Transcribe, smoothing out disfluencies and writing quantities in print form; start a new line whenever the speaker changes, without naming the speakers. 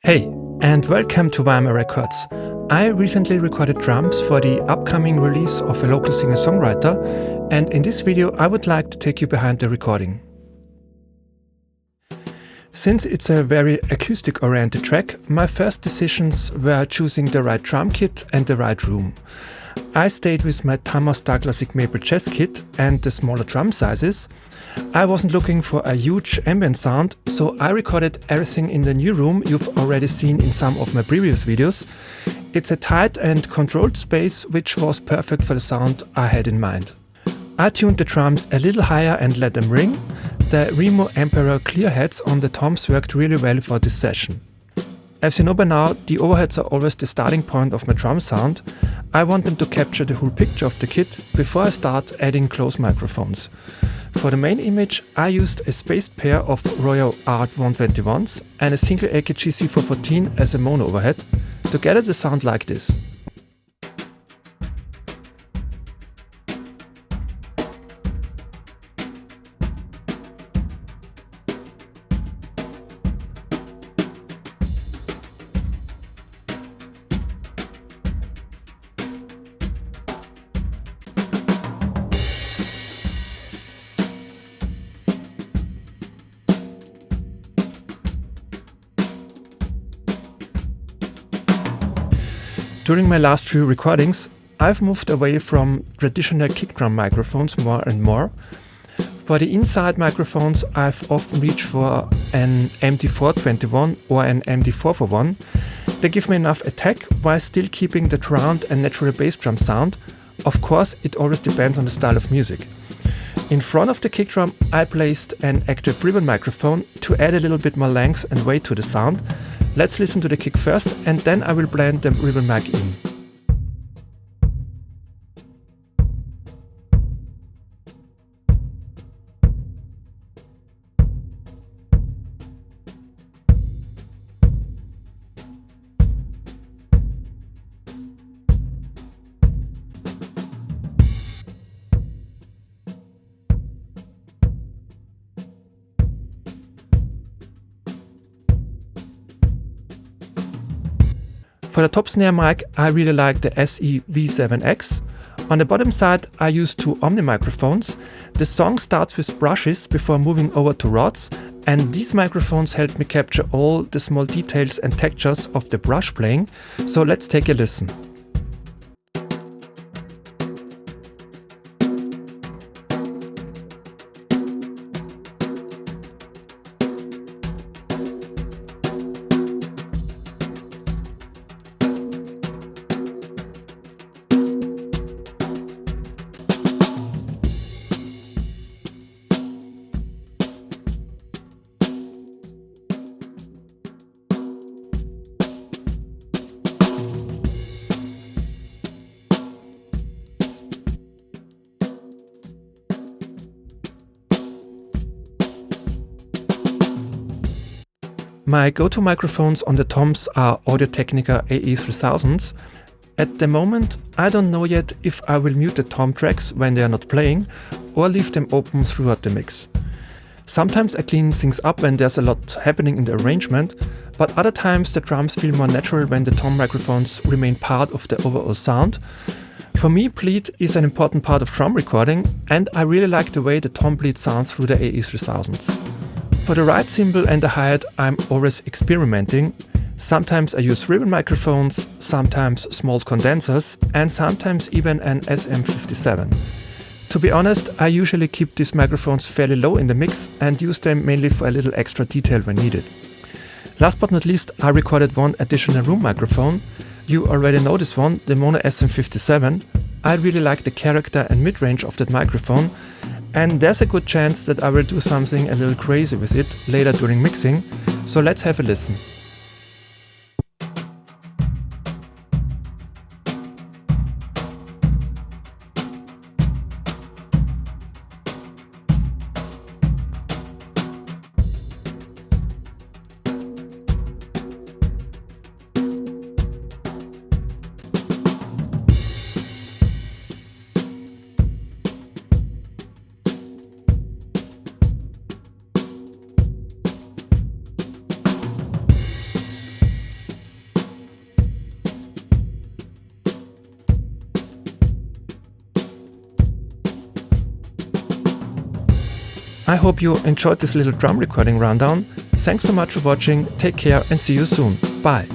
Hey, and welcome to YMI-Records. I recently recorded drums for the upcoming release of a local singer-songwriter, and in this video I would like to take you behind the recording. Since it's a very acoustic-oriented track, my first decisions were choosing the right drum kit and the right room. I stayed with my Tama Star Classic Maple Jazz kit and the smaller drum sizes. I wasn't looking for a huge ambient sound, so I recorded everything in the new room you've already seen in some of my previous videos. It's a tight and controlled space, which was perfect for the sound I had in mind. I tuned the drums a little higher and let them ring. The Remo Emperor clear heads on the toms worked really well for this session. As you know by now, the overheads are always the starting point of my drum sound. I want them to capture the whole picture of the kit before I start adding close microphones. For the main image, I used a spaced pair of Royal Art 121s and a single AKG C414 as a mono overhead. Together they sound like this. During my last few recordings, I've moved away from traditional kick drum microphones more and more. For the inside microphones, I've often reached for an MD421 or an MD441. They give me enough attack while still keeping the round and natural bass drum sound. Of course, it always depends on the style of music. In front of the kick drum, I placed an active ribbon microphone to add a little bit more length and weight to the sound. Let's listen to the kick first, and then I will blend the ribbon mic in. For the top snare mic, I really like the SE V7X. On the bottom side, I use two Omni microphones. The song starts with brushes before moving over to rods, and these microphones help me capture all the small details and textures of the brush playing. So let's take a listen. My go-to microphones on the toms are Audio-Technica AE3000s. At the moment, I don't know yet if I will mute the tom tracks when they are not playing or leave them open throughout the mix. Sometimes I clean things up when there's a lot happening in the arrangement, but other times the drums feel more natural when the tom microphones remain part of the overall sound. For me, bleed is an important part of drum recording, and I really like the way the tom bleed sounds through the AE3000s. For the right cymbal and the hi-hat, I'm always experimenting. Sometimes I use ribbon microphones, sometimes small condensers, and sometimes even an SM57. To be honest, I usually keep these microphones fairly low in the mix and use them mainly for a little extra detail when needed. Last but not least, I recorded one additional room microphone. You already know this one, the Mono SM57. I really like the character and mid-range of that microphone, and there's a good chance that I will do something a little crazy with it later during mixing, so let's have a listen. I hope you enjoyed this little drum recording rundown. Thanks so much for watching, take care and see you soon. Bye!